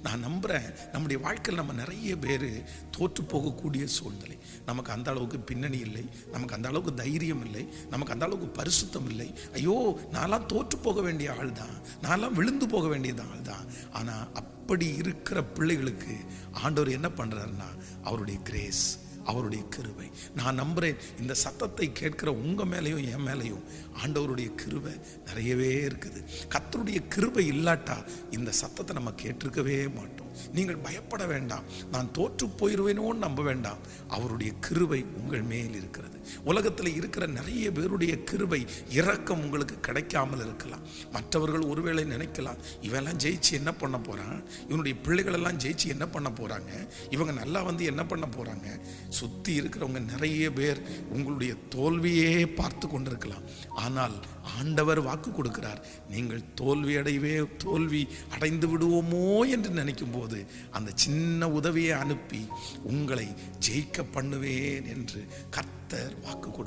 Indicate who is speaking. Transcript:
Speaker 1: நான் நம்புகிறேன் நம்முடைய வாழ்க்கையில் நம்ம நிறைய பேர் தோற்று போகக்கூடிய சூழ்நிலை. நமக்கு அந்த அளவுக்கு பின்னணி இல்லை, நமக்கு அந்த அளவுக்கு தைரியம் இல்லை, நமக்கு அந்த அளவுக்கு பரிசுத்தம் இல்லை. ஐயோ, நான்லாம் தோற்று போக வேண்டிய ஆள் தான், நான்லாம் விழுந்து போக வேண்டியது ஆள் தான். ஆனால் அப்படி இருக்கிற பிள்ளைகளுக்கு ஆண்டவர் என்ன பண்ணுறாருன்னா அவருடைய கிரேஸ், அவருடைய கிருபை. நான் நம்புகிறேன் இந்த சத்தத்தை கேட்கிற உங்கள் மேலேயும் என் மேலேயும் ஆண்டவருடைய கிருபை நிறையவே இருக்குது. கர்த்தருடைய கிருபை இல்லாட்டா இந்த சத்தத்தை நம்ம கேட்டிருக்கவே மாட்டோம். நீங்கள் பயப்பட வேண்டாம், நான் தோற்று போயிடுவேனோன்னு நம்ப வேண்டாம். அவருடைய கிருபை உங்கள் மேல் இருக்கிறது. உலகத்தில் இருக்கிற நிறைய பேருடைய கிருபை இரக்கம் உங்களுக்கு கிடைக்காமல் இருக்கலாம். மற்றவர்கள் ஒருவேளை நினைக்கலாம், இவெல்லாம் ஜெயிச்சு என்ன பண்ண போகிறான், இவனுடைய பிள்ளைகளெல்லாம் ஜெயிச்சு என்ன பண்ண போகிறாங்க, இவங்க நல்லா வந்து என்ன பண்ண போகிறாங்க. சுற்றி இருக்கிறவங்க நிறைய பேர் உங்களுடைய தோல்வியே பார்த்து கொண்டிருக்கலாம். ஆனால் ஆண்டவர் வாக்கு கொடுக்கிறார், நீங்கள் தோல்வி அடைந்து விடுவோமோ என்று நினைக்கும் போது அந்த சின்ன உதவியை அனுப்பி உங்களை ஜெயிக்க பண்ணுவேன் என்று கர்த்தர் வாக்கு கொடுக்கிறார்.